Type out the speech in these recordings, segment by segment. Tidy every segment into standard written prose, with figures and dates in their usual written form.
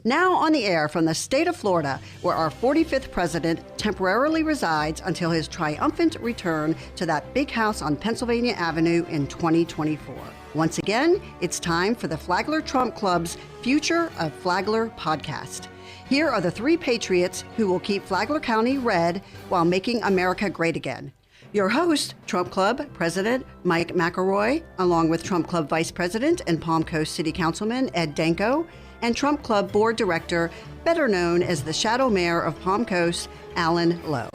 Now on the air from the state of Florida, where our 45th president temporarily resides until his triumphant return to that big house on Pennsylvania Avenue in 2024. Once again, it's time for the Flagler Trump Club's Future of Flagler podcast. Here are the three patriots who will keep Flagler County red while making America great again. Your host, Trump Club President Mike McElroy, along with Trump Club Vice President and Palm Coast City Councilman Ed Danko, and Trump Club Board Director, better known as the Shadow Mayor of Palm Coast, Allen Lowe.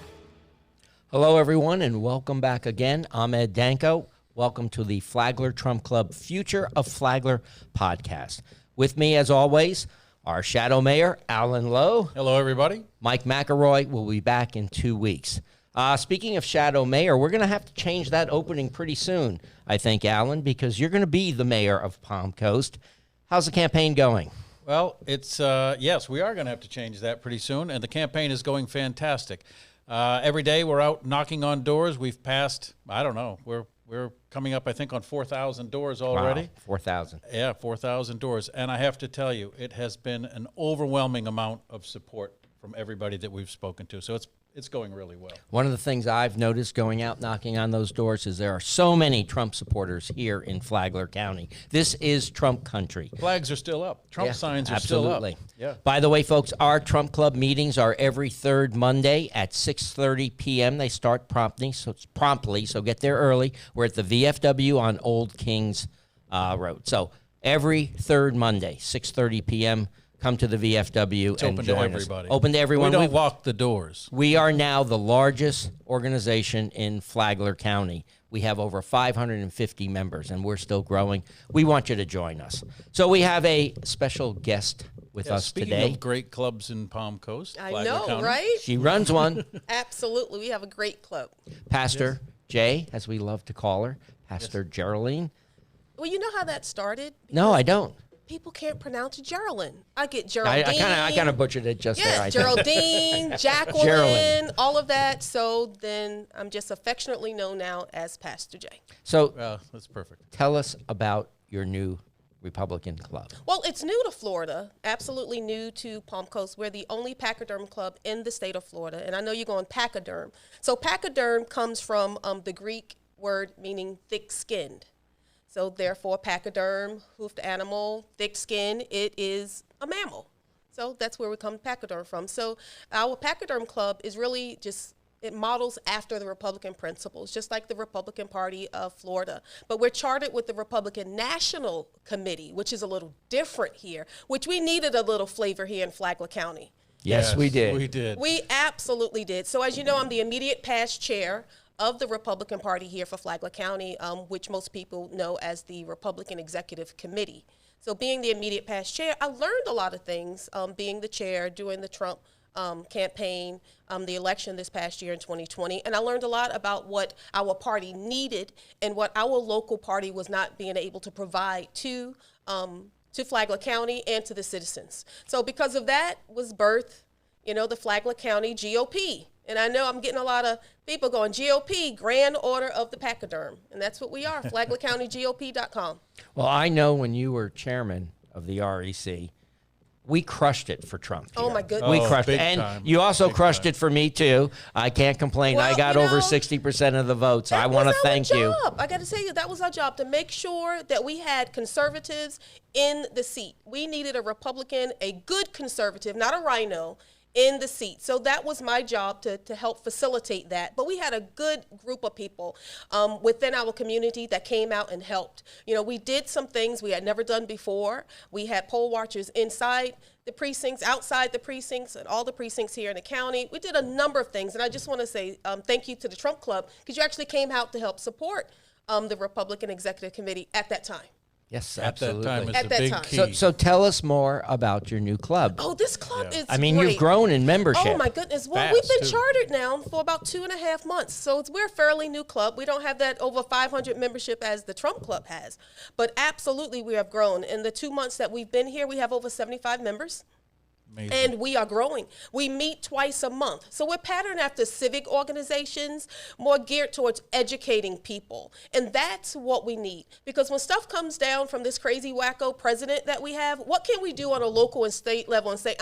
Hello, everyone, and welcome back again. I'm Ed Danko. Welcome to the Flagler Trump Club Future of Flagler podcast. With me, as always, our Shadow Mayor, Allen Lowe. Hello, everybody. Mike McElroy will be back in 2 weeks. Speaking of Shadow Mayor, we're going to have to change that opening pretty soon, I think, Allen, because you're going to be the mayor of Palm Coast. How's the campaign going? Well, it's yes, we are going to have to change that pretty soon, and the campaign is going fantastic. Every day we're out knocking on doors. We've passed, I don't know, we're coming up, I think, on 4,000 doors already. Wow, 4,000. Yeah, 4,000 doors. And I have to tell you, it has been an overwhelming amount of support from everybody that we've spoken to. So it's going really well. One of the things I've noticed going out knocking on those doors is there are so many Trump supporters here in Flagler County. This is Trump country. Flags are still up. Trump signs are absolutely. Still up. Yeah. By the way, folks, our Trump Club meetings are every third Monday at 6:30 p.m. They start promptly, so get there early. We're at the VFW on Old Kings Road. So every third Monday, 6:30 p.m., come to the VFW it's and open join to everybody. us. Open to everyone. We don't walk the doors. We are now the largest organization in Flagler County. We have over 550 members, and we're still growing. We want you to join us. So we have a special guest with us speaking today. Of great clubs in Palm Coast, I Flagler know, County. right? She runs one. Absolutely. We have a great club. Pastor Jay, as we love to call her, Pastor Jearlyn. Well, you know how that started? No, I don't. People can't pronounce Jearlyn. I get Geraldine. I kind of butchered it just there. I think. Geraldine, Jacqueline, Jearlyn. all of that. So then I'm just affectionately known now as Pastor J. So that's perfect. Tell us about your new Republican club. Well, it's new to Florida, absolutely new to Palm Coast. We're the only pachyderm club in the state of Florida. And I know you're going pachyderm. So pachyderm comes from the Greek word meaning thick-skinned. So therefore, pachyderm, hoofed animal, thick skin, it is a mammal. So that's where we come pachyderm from. So our pachyderm club is really just, it models after the Republican principles, just like the Republican Party of Florida. But we're chartered with the Republican National Committee, which is a little different here, which we needed a little flavor here in Flagler County. Yes, we did. We did. We absolutely did. So as you know, I'm the immediate past chair of the Republican Party here for Flagler County, which most people know as the Republican Executive Committee. So being the immediate past chair, I learned a lot of things, being the chair, doing the Trump campaign, the election this past year in 2020, and I learned a lot about what our party needed and what our local party was not being able to provide to Flagler County and to the citizens. So because of that was birthed, the Flagler County GOP. And I know I'm getting a lot of people going, GOP, Grand Order of the Pachyderm. And that's what we are, FlaglerCountyGOP.com. Well, I know when you were chairman of the REC, we crushed it for Trump here. Oh, my goodness. We crushed it. And time. you also Big crushed time. it for me, too. I can't complain. Well, I got over 60% of the votes. I want to thank you. I got to tell you, that was our job, to make sure that we had conservatives in the seat. We needed a Republican, a good conservative, not a rhino, in the seat. So that was my job to help facilitate that. But we had a good group of people within our community that came out and helped. We did some things we had never done before. We had poll watchers inside the precincts, outside the precincts, and all the precincts here in the county. We did a number of things. And I just want to say thank you to the Trump Club, because you actually came out to help support the Republican Executive Committee at that time. Yes, At absolutely. that time is At the that big time. key. So tell us more about your new club. Oh, this club is I mean, great. you've grown in membership. Oh, my goodness. Well, Fast, we've been too. chartered now for about 2.5 months. So we're a fairly new club. We don't have that over 500 membership as the Trump Club has. But absolutely, we have grown. In the 2 months that we've been here, we have over 75 members. Amazing. And we are growing. We meet twice a month. So we're patterned after civic organizations, more geared towards educating people. And that's what we need. Because when stuff comes down from this crazy wacko president that we have, what can we do on a local and state level and say,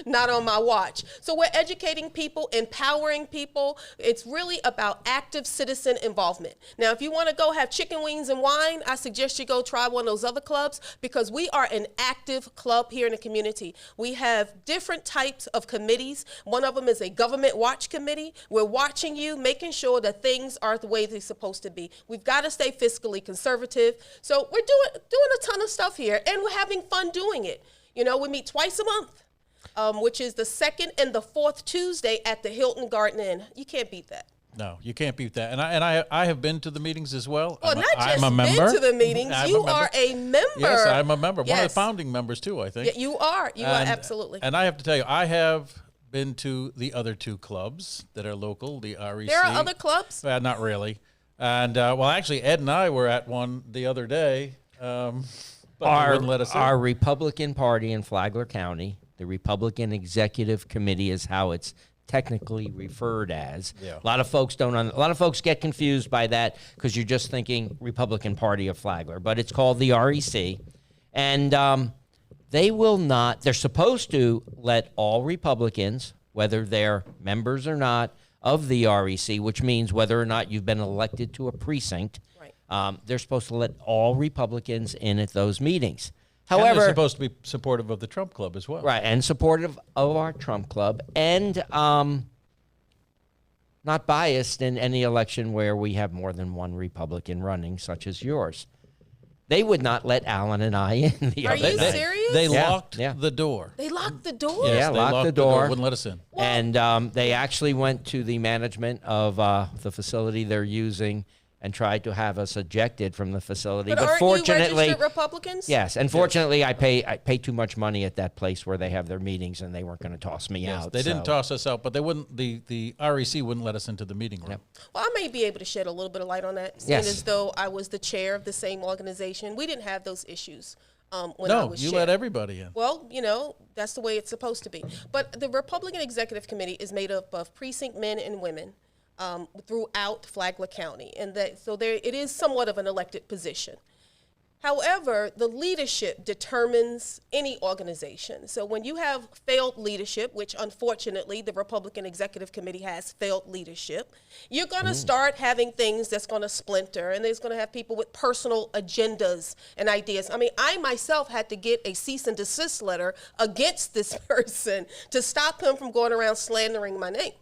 not on my watch? So we're educating people, empowering people. It's really about active citizen involvement. Now, if you want to go have chicken wings and wine, I suggest you go try one of those other clubs, because we are an active club here in the community. We have different types of committees. One of them is a government watch committee. We're watching you, making sure that things are the way they're supposed to be. We've got to stay fiscally conservative. So we're doing a ton of stuff here, and we're having fun doing it. You know, we meet twice a month, which is the second and the fourth Tuesday at the Hilton Garden Inn. You can't beat that. No, you can't beat that. And I have been to the meetings as well. Well, I'm a member. Been to the meetings. You are a member. Yes, I'm a member. Yes. One of the founding members too, I think. Yeah, you are. You are absolutely. And I have to tell you, I have been to the other two clubs that are local, the REC. There are other clubs? Not really. And well, actually, Ed and I were at one the other day. But they wouldn't let us in. Our Republican Party in Flagler County, the Republican Executive Committee is how it's technically referred as. Yeah. A lot of folks a lot of folks get confused by that because you're just thinking Republican Party of Flagler, but it's called the REC. And they're supposed to let all Republicans, whether they're members or not of the REC, which means whether or not you've been elected to a precinct, right. They're supposed to let all Republicans in at those meetings. And However, they're supposed to be supportive of the Trump Club as well. right, and supportive of our Trump Club, and not biased in any election where we have more than one Republican running, such as yours. They would not let Allen and I in. Are you serious? They Yeah, locked yeah. the door. They locked the door? Yeah, They locked the door. Wouldn't let us in. And they actually went to the management of the facility they're using and tried to have us ejected from the facility. But aren't you registered Republicans? Yes, and fortunately, I pay too much money at that place where they have their meetings, and they weren't going to toss me out. They didn't toss us out, but they wouldn't. The REC wouldn't let us into the meeting room. Yep. Well, I may be able to shed a little bit of light on that, seeing Yes. as though I was the chair of the same organization. We didn't have those issues when I No, was you chair. let everybody in. Well, you know, that's the way it's supposed to be. But the Republican Executive Committee is made up of precinct men and women throughout Flagler County. And it is somewhat of an elected position. However, the leadership determines any organization. So when you have failed leadership, which unfortunately the Republican Executive Committee has failed leadership, you're going to start having things that's going to splinter, and there's going to have people with personal agendas and ideas. I mean, I myself had to get a cease and desist letter against this person to stop him from going around slandering my name.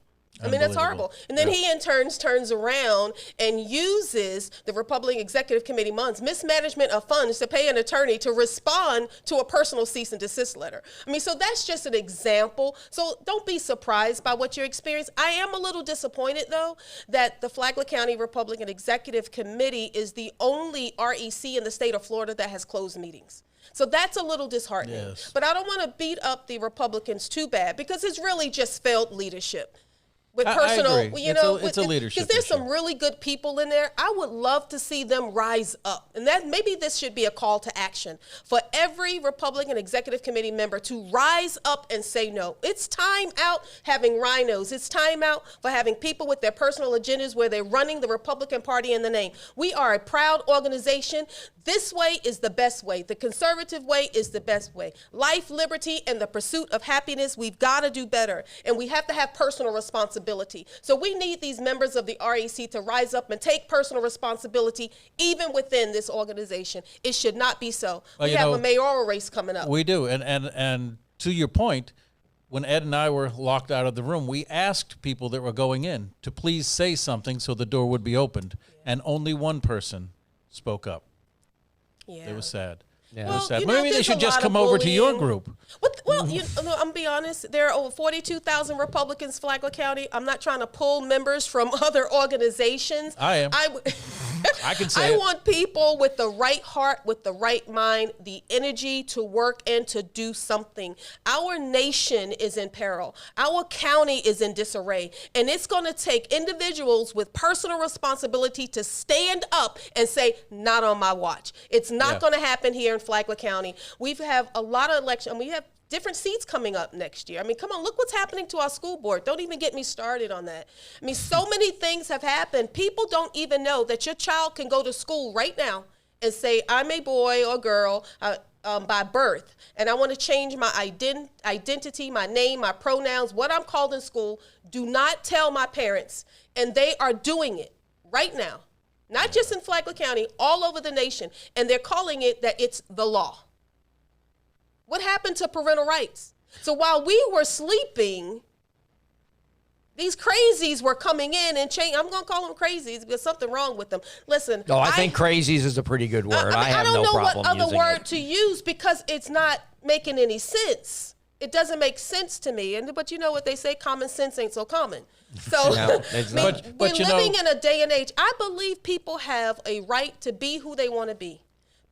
I mean, that's horrible. And then he in turns around and uses the Republican Executive Committee funds, mismanagement of funds, to pay an attorney to respond to a personal cease and desist letter. I mean, so that's just an example. So don't be surprised by what you experience. I am a little disappointed, though, that the Flagler County Republican Executive Committee is the only REC in the state of Florida that has closed meetings. So that's a little disheartening. Yes. But I don't want to beat up the Republicans too bad, because it's really just failed leadership. With personal, I agree. you know, it's a leadership because there's issue. some really good people in there. I would love to see them rise up, and that maybe this should be a call to action for every Republican Executive Committee member to rise up and say no. It's time out having rhinos. It's time out for having people with their personal agendas where they're running the Republican Party in the name. We are a proud organization. This way is the best way. The conservative way is the best way. Life, liberty, and the pursuit of happiness, we've got to do better. And we have to have personal responsibility. So we need these members of the REC to rise up and take personal responsibility even within this organization. It should not be so. Well, we have a mayoral race coming up. We do. And to your point, when Ed and I were locked out of the room, we asked people that were going in to please say something so the door would be opened. And only one person spoke up. Yeah. It was sad. Yeah. It Well, was sad. you know, Maybe they there's should a just lot come of over to your bullying. group. Well, I'm be honest. There are over 42,000 Republicans in Flagler County. I'm not trying to pull members from other organizations. I am. I can say I it. want people with the right heart, with the right mind, the energy to work and to do something. Our nation is in peril. Our county is in disarray. And it's going to take individuals with personal responsibility to stand up and say, not on my watch. It's not going to happen here in Flagler County. We have a lot of elections. We have different seats coming up next year. I mean, come on, look what's happening to our school board. Don't even get me started on that. I mean, so many things have happened. People don't even know that your child can go to school right now and say, I'm a boy or girl by birth, and I want to change my identity, my name, my pronouns, what I'm called in school. Do not tell my parents. And they are doing it right now, not just in Flagler County, all over the nation. And they're calling it that it's the law. What happened to parental rights? So while we were sleeping, these crazies were coming in and change. I'm going to call them crazies because something wrong with them. Listen. No, I think crazies is a pretty good word. I have no problem using it. I don't know what other word to use because it's not making any sense. It doesn't make sense to me. But you know what they say, common sense ain't so common. So No, it's not. we're living in a day and age. I believe people have a right to be who they want to be,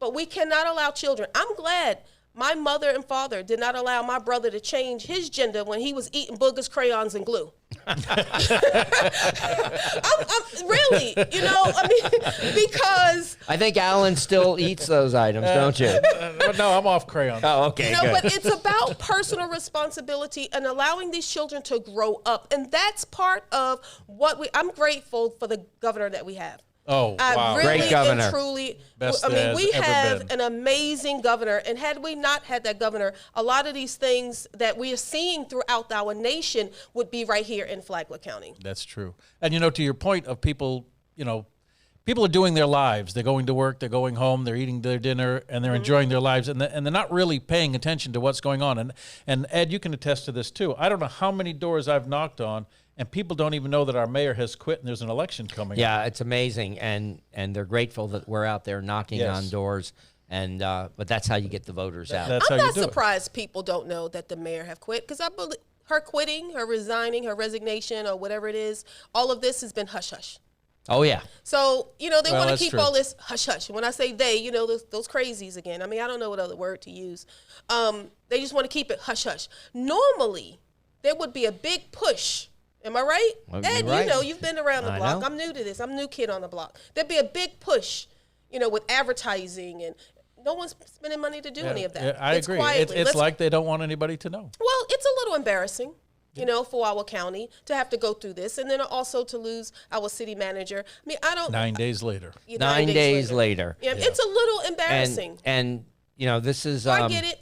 but we cannot allow children. I'm glad my mother and father did not allow my brother to change his gender when he was eating boogers, crayons, and glue. I'm really, because I think Alan still eats those items, don't you? No, I'm off crayons. Oh, okay, good. but it's about personal responsibility and allowing these children to grow up, and that's part of what I'm grateful for the governor that we have. Oh, I wow. really Great governor. and truly, Best I mean, there we has ever have been. an amazing governor, and had we not had that governor, a lot of these things that we are seeing throughout our nation would be right here in Flagler County. That's true. And, to your point of people, people are doing their lives. They're going to work, they're going home, they're eating their dinner, and they're enjoying their lives, and they're not really paying attention to what's going on. And Ed, you can attest to this, too. I don't know how many doors I've knocked on, and people don't even know that our mayor has quit and there's an election coming Yeah, up. it's amazing, and they're grateful that we're out there knocking Yes. on doors, and but that's how you get the voters out. That's I'm how not you do surprised people don't know that the mayor have quit, because I believe her quitting, her resigning, her resignation, or whatever it is, all of this has been hush-hush. Oh, yeah. So, they Well, want to that's keep true. all this hush-hush. When I say they, those crazies again. I mean, I don't know what other word to use. They just want to keep it hush-hush. Normally, there would be a big push. Am I right? Well, Ed, you're right. you've been around the I block. know. I'm new to this. I'm a new kid on the block. There'd be a big push, with advertising, and no one's spending money to do any of that. Yeah, I agree. Quietly. It's Let's- like they don't want anybody to know. well, it's a little embarrassing, for our county to have to go through this, and then also to lose our city manager. I mean, I don't. 9 days later. 9 days later. Yeah, it's a little embarrassing. And this is I get it.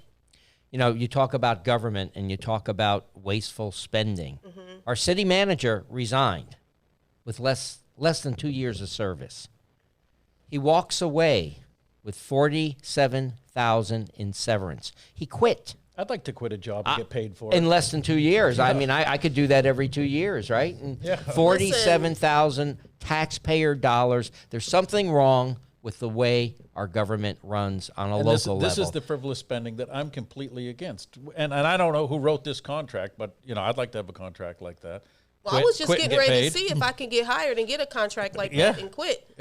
you talk about government and you talk about wasteful spending. Our city manager resigned with less than 2 years of service. He walks away with $47,000 in severance. He quit I'd like to quit a job and get paid for it. in less than 2 years. I mean, I could do that every 2 years, right? And Yeah. 47,000 taxpayer dollars. There's something wrong with the way our government runs on a And local this level. is the frivolous spending that I'm completely against. And I don't know who wrote this contract, but, I'd like to have a contract like that. Well, I Quit- was just quit and getting get ready paid. to see if I can get hired and get a contract like Yeah. that and quit.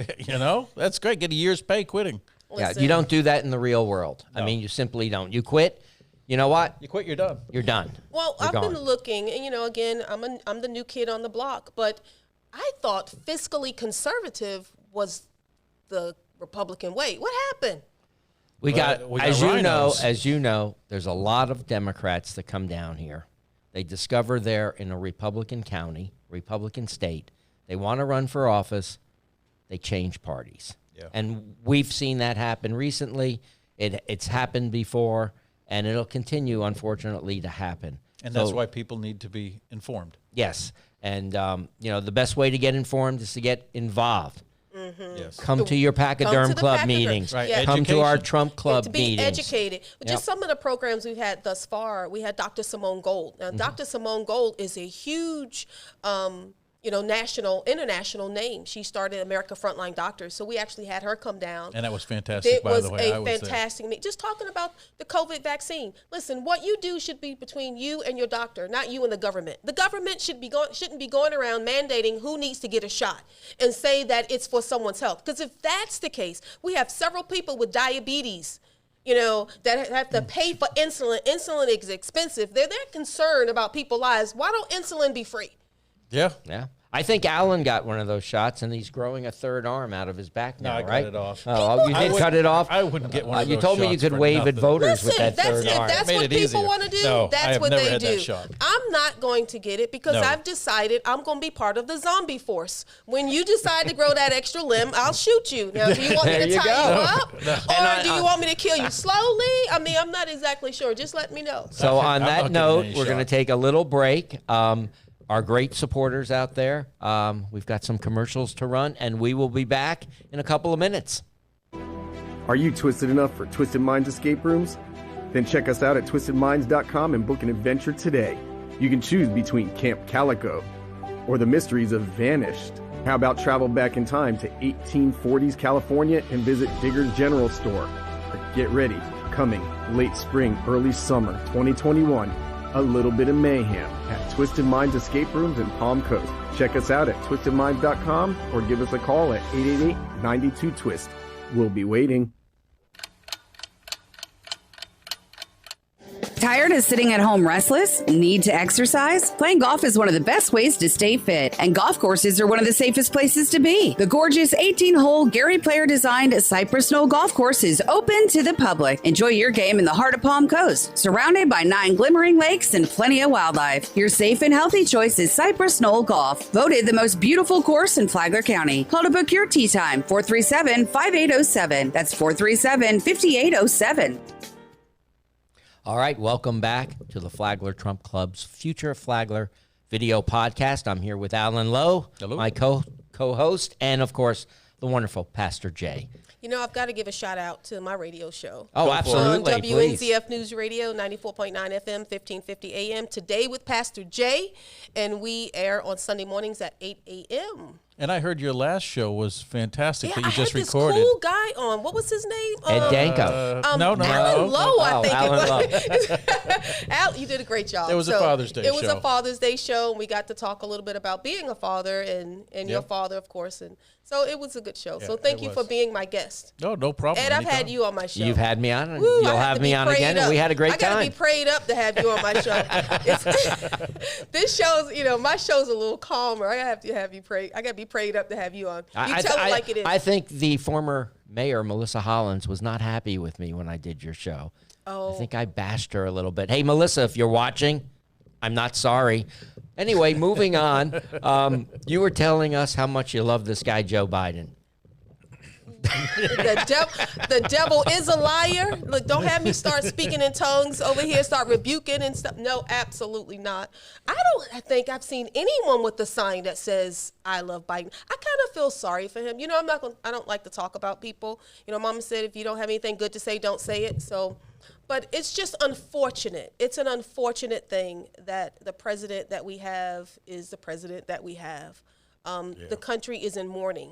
That's great. Get a year's pay quitting. Yeah, Listen, you don't do that in the real world. I No. mean, you simply don't. You quit. You know what? You quit, you're done. You're done. Well, You're I've been gone. looking, and again, I'm the new kid on the block, but I thought fiscally conservative was the Republican way. What happened? We got, we got as rhinos. you know, there's a lot of Democrats that come down here. They discover they're in a Republican county, Republican state. They want to run for office. They change parties. Yeah. And we've seen that happen recently. It's happened before, and it'll continue, unfortunately, to happen. And that's So, why people need to be informed. yes. And, the best way to get informed is to get involved. Yes. Come to your Pachyderm to the Club Pachyderm. meetings. Right, Yeah. Come to our education. Trump Club to be meetings. educated. But just Yep. some of the programs we've had thus far, we had Dr. Simone Gold. Now, Dr. Simone Gold is a huge, international name. She started America Frontline Doctors, so we actually had her come down. And that was fantastic, It by was the way. I a was there. fantastic meeting. Just talking about the COVID vaccine. Listen, what you do should be between you and your doctor, not you and the government. The government shouldn't be going around mandating who needs to get a shot and say that it's for someone's health. Because if that's the case, we have several people with diabetes, that have to pay for insulin. Insulin is expensive. They're concerned about people's lives. Why don't insulin be free? Yeah. Yeah. I think Allen got one of those shots, and he's growing a third arm out of his back now, I right? cut it off. Oh, you did cut it off? I wouldn't get one of You those told me you shots could for wave at nothing. voters with that Listen, third arm. that's Made what it people easier. want to do. No, I That's have what never they had do. that shot. I'm not going to get it because No. I've decided I'm going to be part of the zombie force. When you decide to grow that extra limb, I'll shoot you. Now, do you want me There to you tie go. you up? And Or do you want me to kill you slowly? I mean, I'm not exactly sure. Just let me know. So on I'm not that getting note, any we're going to shot. take a little break. Our great supporters out there, we've got some commercials to run, and we will be back in a couple of minutes. Are you twisted enough for Twisted Minds escape rooms? Then check us out at twistedminds.com and book an adventure today. You can choose between Camp Calico or the mysteries of Vanished. How about travel back in time to 1840s California and visit Digger's General Store? Or get ready, coming late spring, early summer 2021, a little bit of mayhem at Twisted Minds Escape Rooms in Palm Coast. Check us out at twistedminds.com or give us a call at 888-92-TWIST. We'll be waiting. Tired of sitting at home restless? Need to exercise? Playing golf is one of the best ways to stay fit, and golf courses are one of the safest places to be. The gorgeous 18-hole Gary Player-designed Cypress Knoll Golf Course is open to the public. Enjoy your game in the heart of Palm Coast, surrounded by 9 glimmering lakes and plenty of wildlife. Your safe and healthy choice is Cypress Knoll Golf, voted the most beautiful course in Flagler County. Call to book your tee time, 437-5807. That's 437-5807. All right, welcome back to the Flagler Trump Club's Future of Flagler video podcast. I'm here with Allen Lowe, Hello. my co-host, and, of course, the wonderful Pastor Jay. You know, I've got to give a shout out to my radio show. Oh, absolutely, On please. WNZF News Radio, 94.9 FM, 1550 AM. Today with Pastor Jay, and we air on Sunday mornings at 8 a.m. And I heard your last show was fantastic Yeah, that I you just had this recorded. cool guy on. What was his name? Ed Danko. No. Alan Lowe, I think Alan it was. Al, you did a great job. It was a Father's Day It was show. a Father's Day show, and we got to talk a little bit about being a father and your Yep. father, of course. And so it was a good show. Yeah, so thank it you was. for being my guest. No problem. Ed, I've Anytime. had you on my show. You've had me on, and Woo, you'll I have to me be on prayed again, and up. we had a great I gotta time. be prayed up to have you on my show. This show's, my show's a little calmer. I have to have you prayed. I gotta be prayed up to have you on. You tell it like it is. I think the former mayor, Melissa Hollins, was not happy with me when I did your show. Oh. I think I bashed her a little bit. Hey, Melissa, if you're watching, I'm not sorry. Anyway, moving on. You were telling us how much you love this guy, Joe Biden. The devil is a liar. Look, don't have me start speaking in tongues over here, start rebuking and stuff. No, absolutely not. I think I've seen anyone with the sign that says I love Biden. I kind of feel sorry for him. I don't like to talk about people. Mama said if you don't have anything good to say, don't say it. So, but it's just unfortunate. It's an unfortunate thing that the president that we have is the president that we have. The country is in mourning.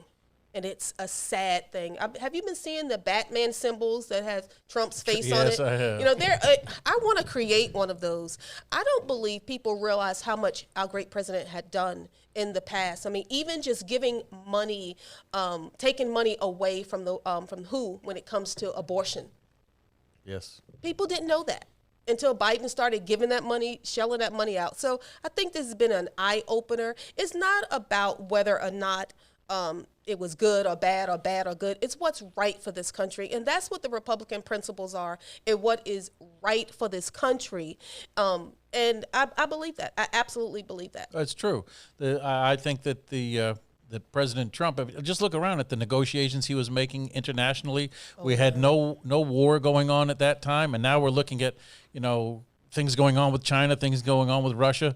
And it's a sad thing. Have you been seeing the Batman symbols that has Trump's face on it? Yes, I have. I want to create one of those. I don't believe people realize how much our great president had done in the past. I mean, even just giving money, taking money away from WHO when it comes to abortion. Yes. People didn't know that until Biden started giving that money, shelling that money out. So I think this has been an eye opener. It's not about whether or not it was good or bad or good. It's what's right for this country. And that's what the Republican principles are, and what is right for this country. And I believe that. I absolutely believe that. That's true. I think that that President Trump, just look around at the negotiations he was making internationally. We had no war going on at that time, and now we're looking at, things going on with China, things going on with Russia,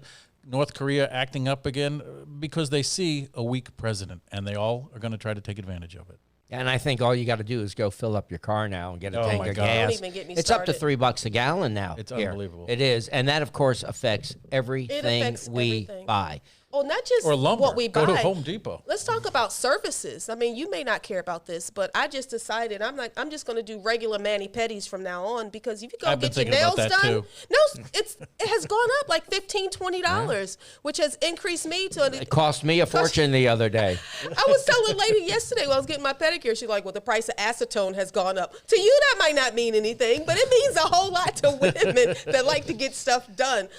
North Korea acting up again, because they see a weak president, and they all are going to try to take advantage of it. And I think all you got to do is go fill up your car now and get a Oh, tank my of God. gas. Don't even get me It's up to started. $3 a gallon now. It's here. unbelievable. It is, and that of course affects everything affects we everything. buy. Well, not just Or lumber. what we buy. Go to Home Depot. Let's talk about services. I mean, you may not care about this, but I just decided I'm just going to do regular mani-pedis from now on, because if you go I've been get your thinking nails about that, done, too. no, it has gone up like $15, $20, which has increased me to It cost me a fortune the other day. I was telling a lady yesterday when I was getting my pedicure, she's like, well, the price of acetone has gone up. To you, that might not mean anything, but it means a whole lot to women that like to get stuff done.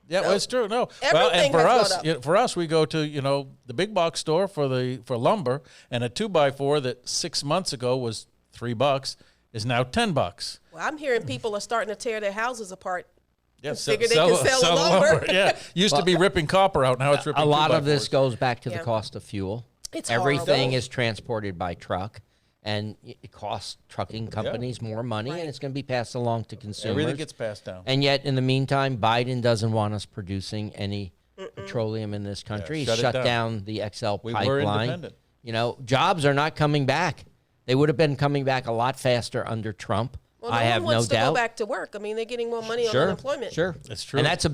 Yeah, well, it's true. No, Everything and has gone up. for us, we go to the big box store for lumber, and a 2x4 that 6 months ago was $3 is now $10. Well, I'm hearing people are starting to tear their houses apart. Yeah, figure they can sell the lumber. Yeah, used to be ripping copper out. Now it's ripping. A lot of 2x4s. this goes back to the Yeah. cost of fuel. It's Everything horrible. is transported by truck, and it costs trucking companies more money, and it's going to be passed along to consumers. Everything gets passed down. And yet, in the meantime, Biden doesn't want us producing any petroleum in this country. Yeah, He shut it shut down. down the XL We were pipeline. independent. Jobs are not coming back. They would have been coming back a lot faster under Trump. Well, I have one wants no to doubt. go back to work. I mean, they're getting more money on Sure, unemployment. sure. That's true. And that's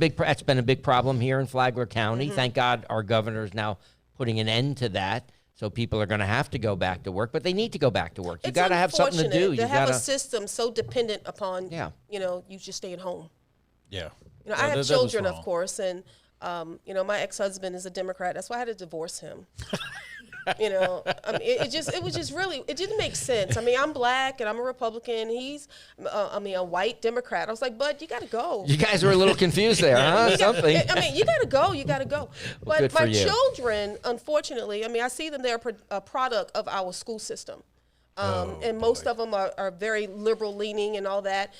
been a big problem here in Flagler County. Thank God our governor is now putting an end to that. So people are going to have to go back to work, but they need to go back to work. You It's got to have something to do. unfortunate You have got a system so dependent upon, Yeah. you just staying home. Yeah. I have children, of course, and my ex-husband is a Democrat. That's why I had to divorce him. I mean, it was just really, it didn't make sense. I mean, I'm black and I'm a Republican. He's, a white Democrat. I was like, bud, you got to go. You guys were a little confused there, huh? Something. I mean, you got to go. You got to go. But good for my you. children, unfortunately, I mean, I see them, they're a product of our school system. And most of them are very liberal leaning and all that.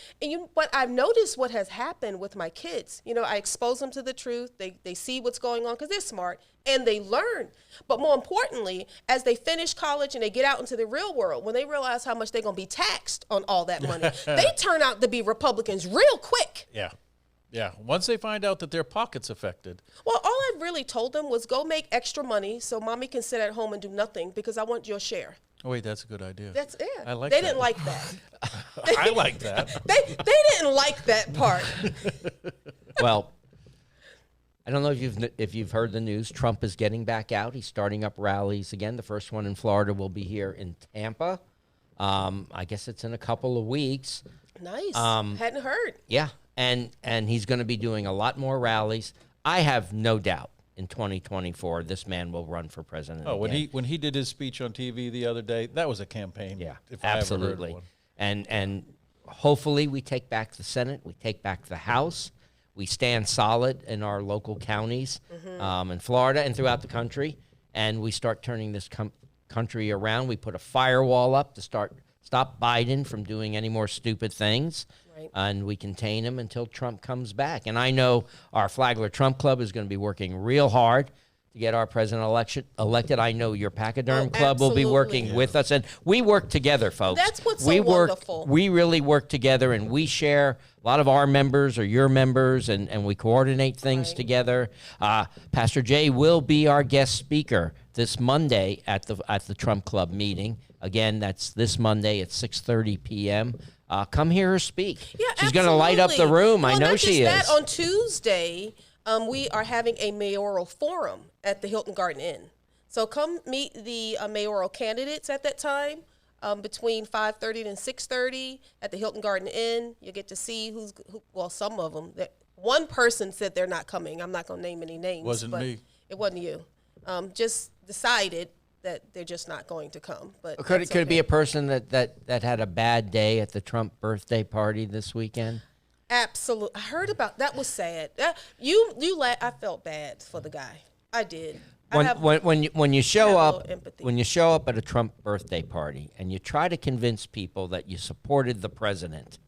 But I've noticed what has happened with my kids. I expose them to the truth. They see what's going on because they're smart and they learn. But more importantly, as they finish college and they get out into the real world, when they realize how much they're going to be taxed on all that money, they turn out to be Republicans real quick. Yeah. Yeah. Once they find out that their pocket's affected. Well, all I really told them was go make extra money so mommy can sit at home and do nothing because I want your share. Oh, wait, that's a good idea. That's it. I like They that. didn't like that. I like that. They didn't like that part. Well, I don't know if you've heard the news. Trump is getting back out. He's starting up rallies again. The first one in Florida will be here in Tampa. I guess it's in a couple of weeks. Nice. Hadn't heard. Yeah, and he's going to be doing a lot more rallies. I have no doubt in 2024 this man will run for president. Oh, again. when he did his speech on TV the other day, that was a campaign. Yeah, if I ever heard absolutely. one. And hopefully we take back the Senate, we take back the House, we stand solid in our local counties in Florida and throughout the country, and we start turning this country around. We put a firewall up to stop Biden from doing any more stupid things. Right. And we contain him until Trump comes back. And I know our Flagler Trump Club is going to be working real hard to get our president elected. I know your Pachyderm Club will be working with us. And we work together, folks. That's what's so wonderful. We really work together, and we share a lot of our members are your members, and we coordinate things together. Pastor Jay will be our guest speaker this Monday at the Trump Club meeting. Again, that's this Monday at 6:30 p.m. Come hear her speak. Yeah, she's going to light up the room. I know she is. Not just that, on Tuesday, we are having a mayoral forum at the Hilton Garden Inn. So come meet the mayoral candidates at that time between 5:30 and 6:30 at the Hilton Garden Inn. You get to see who. Well, some of them. One person said they're not coming. I'm not going to name any names. Wasn't but me. It wasn't you. Just decided that they're just not going to come. But Could it be a person that had a bad day at the Trump birthday party this weekend? Absolutely. I heard about that. Was sad. I felt bad for the guy. I did. When you show I have a up little empathy. when you show up at a Trump birthday party and you try to convince people that you supported the president,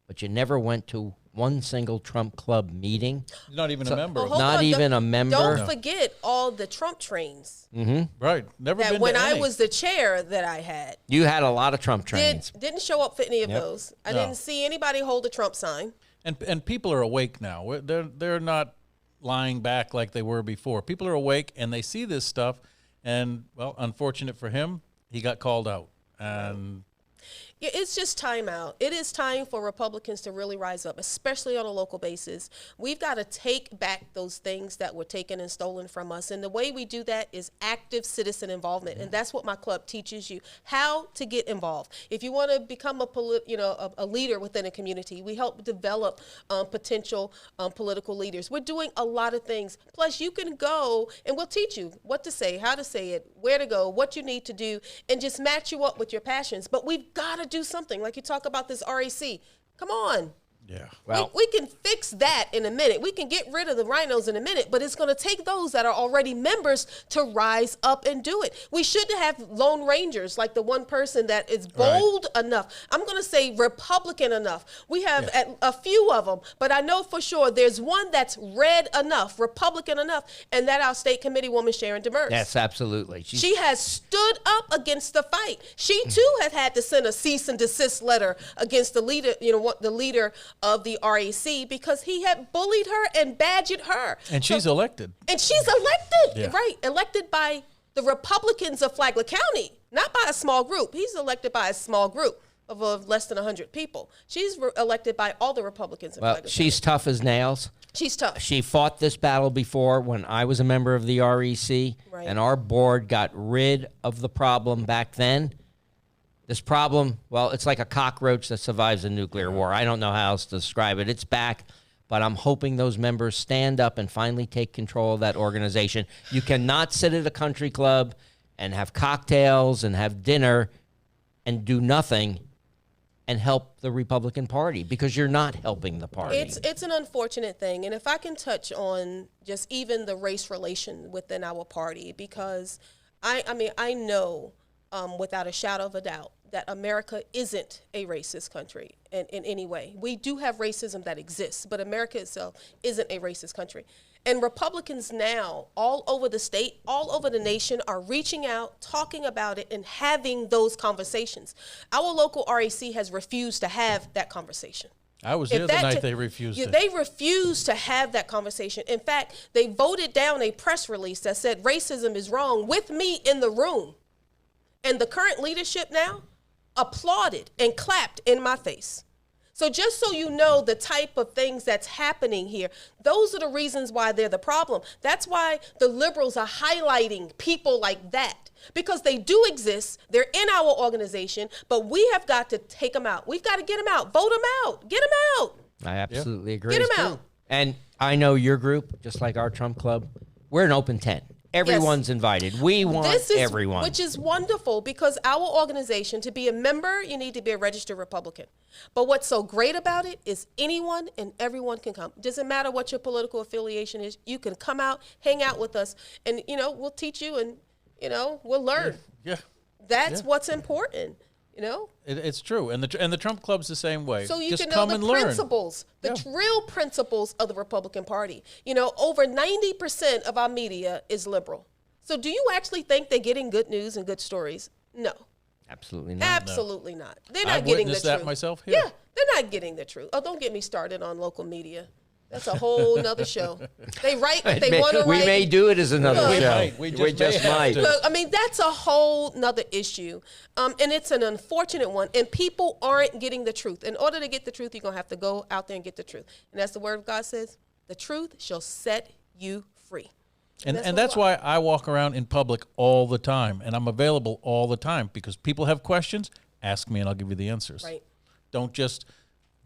but you never went to one single Trump Club meeting, Not even a member. Oh, of hold it. not on, even a member. Don't forget all the Trump trains Right. Never that been when to I any. was the chair that I had. You had a lot of Trump trains. Didn't show up for any of Yep. those. I No. didn't see anybody hold a Trump sign. And people are awake now. They're not lying back like they were before. People are awake and they see this stuff. And, well, unfortunate for him, he got called out. And Yeah, it's just time out. It is time for Republicans to really rise up, especially on a local basis. We've got to take back those things that were taken and stolen from us. And the way we do that is active citizen involvement. And that's what my club teaches you, how to get involved. If you want to become a leader within a community, we help develop potential political leaders. We're doing a lot of things. Plus, you can go and we'll teach you what to say, how to say it, where to go, what you need to do, and just match you up with your passions. But we've got to do something. Like you talk about this RAC. Come on. Yeah. Well, we can fix that in a minute. We can get rid of the rhinos in a minute, but it's going to take those that are already members to rise up and do it. We shouldn't have lone rangers like the one person that is bold enough. I'm going to say Republican enough. We have a few of them, but I know for sure there's one that's red enough, Republican enough, and that our state committee woman, Jearlyn Dennie. yes, absolutely. She has stood up against the fight. She too has had to send a cease and desist letter against the leader, the leader of the RAC, because he had bullied her and badgered her. And she's elected. And she's elected, right? Elected by the Republicans of Flagler County, not by a small group. He's elected by a small group of less than 100 people. She's elected by all the Republicans in Flagler she's County. tough as nails. She's tough. She fought this battle before when I was a member of the REC, Right. and our board got rid of the problem back then. This problem, well, it's like a cockroach that survives a nuclear war. I don't know how else to describe it. It's back, but I'm hoping those members stand up and finally take control of that organization. You cannot sit at a country club and have cocktails and have dinner and do nothing and help the Republican Party, because you're not helping the party. It's an unfortunate thing. And if I can touch on just even the race relation within our party, because I know without a shadow of a doubt that America isn't a racist country in any way. We do have racism that exists, but America itself isn't a racist country. And Republicans now, all over the state, all over the nation, are reaching out, talking about it, and having those conversations. Our local RAC has refused to have that conversation. I was there the night they refused it. They refused to have that conversation. In fact, they voted down a press release that said racism is wrong with me in the room. And the current leadership now applauded and clapped in my face. So just so you know the type of things that's happening here, those are the reasons why they're the problem. That's why the liberals are highlighting people like that, because they do exist. They're in our organization, but we have got to take them out. We've got to get them out, vote them out, get them out. I absolutely agree. Get them out. And I know your group, just like our Trump Club, we're an open tent. Everyone's invited. We want everyone. Which is wonderful, because our organization, to be a member, you need to be a registered Republican. But what's so great about it is anyone and everyone can come. Doesn't matter what your political affiliation is. You can come out, hang out with us, and, we'll teach you and, we'll learn. Yeah. That's what's important. It's true, and the Trump Club's the same way. So you Just can know come the and learn. principles, real principles of the Republican Party. Over 90% of our media is liberal. So do you actually think they're getting good news and good stories? No. Absolutely not. Absolutely not. They're not I've getting the witnessed truth. that myself here. Yeah, they're not getting the truth. Oh, don't get me started on local media. That's a whole nother show. They write what they want to write. We may do it as another Look, show. We We just just may have might. to. Look, that's a whole nother issue. And it's an unfortunate one. And people aren't getting the truth. In order to get the truth, you're going to have to go out there and get the truth. And as the word of God says, the truth shall set you free. And that's why I walk around in public all the time, and I'm available all the time, because people have questions. Ask me, and I'll give you the answers. Right. Don't just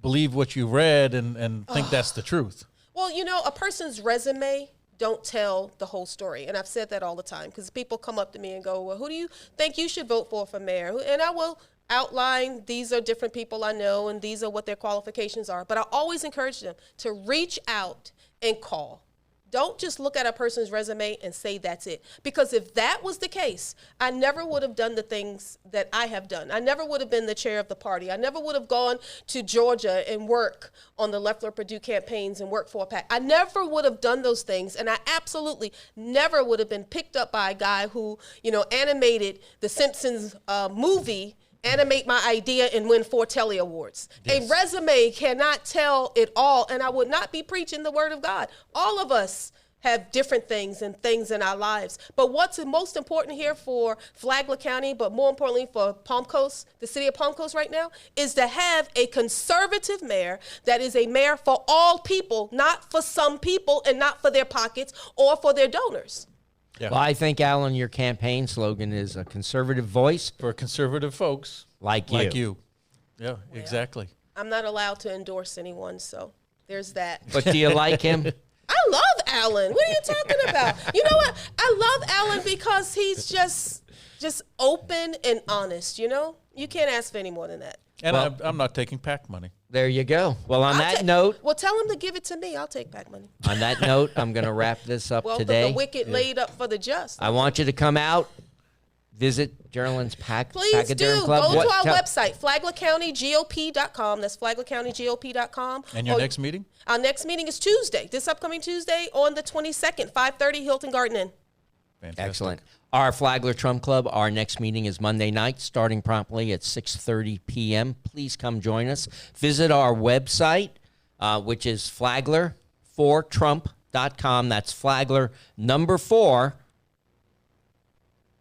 believe what you read and think that's the truth. Well, a person's resume don't tell the whole story. And I've said that all the time, because people come up to me and go, well, who do you think you should vote for mayor? And I will outline, these are different people I know, and these are what their qualifications are. But I always encourage them to reach out and call. Don't just look at a person's resume and say that's it. Because if that was the case, I never would have done the things that I have done. I never would have been the chair of the party. I never would have gone to Georgia and work on the Leffler-Purdue campaigns and work for a PAC. I never would have done those things. And I absolutely never would have been picked up by a guy who, animated the Simpsons movie, animate my idea, and win 4 Telly Awards. Yes. A resume cannot tell it all, and I would not be preaching the word of God. All of us have different things and things in our lives. But what's most important here for Flagler County, but more importantly for Palm Coast, the city of Palm Coast right now, is to have a conservative mayor that is a mayor for all people, not for some people and not for their pockets or for their donors. Yeah. Well, I think, Alan, your campaign slogan is a conservative voice For conservative folks like you. like you. Yeah, exactly. I'm not allowed to endorse anyone, so there's that. But do you like him? I love Alan. What are you talking about? You know what? I love Alan because he's just open and honest, You can't ask for any more than that. And Well- I'm not taking PAC money. There you go. Well, on that note, Well, tell him to give it to me. I'll take back money. on that note, I'm going to wrap this up Well, today. the wicked laid up for the just. I want you to come out, visit Jearlyn's Please Pachyderm do. Club. Go to our website, FlaglerCountyGOP.com. That's FlaglerCountyGOP.com. And your next meeting? Our next meeting is Tuesday, this upcoming Tuesday on the 22nd, 5:30 Hilton Garden Inn. Fantastic. Excellent. Our Flagler Trump Club, our next meeting is Monday night, starting promptly at 6:30 p.m. Please come join us. Visit our website, which is flagler4trump.com. That's Flagler number 4.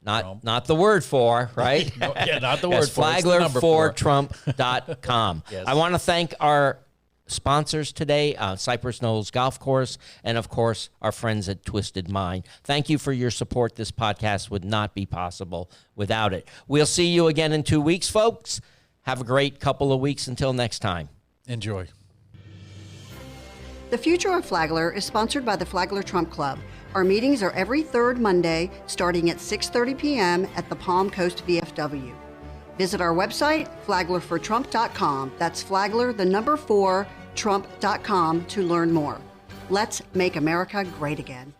Not the word for, right? Yeah, not the word Yes, for. It's the number 4. Flagler4trump.com. Yes. I want to thank our sponsors today, Cypress Knolls Golf Course, and of course, our friends at Twisted Mind. Thank you for your support. This podcast would not be possible without it. We'll see you again in 2 weeks, folks. Have a great couple of weeks until next time. Enjoy. The Future of Flagler is sponsored by the Flagler Trump Club. Our meetings are every third Monday, starting at 6:30 p.m. at the Palm Coast VFW. Visit our website, flaglerfortrump.com. That's Flagler, the number 4, trump.com to learn more. Let's make America great again.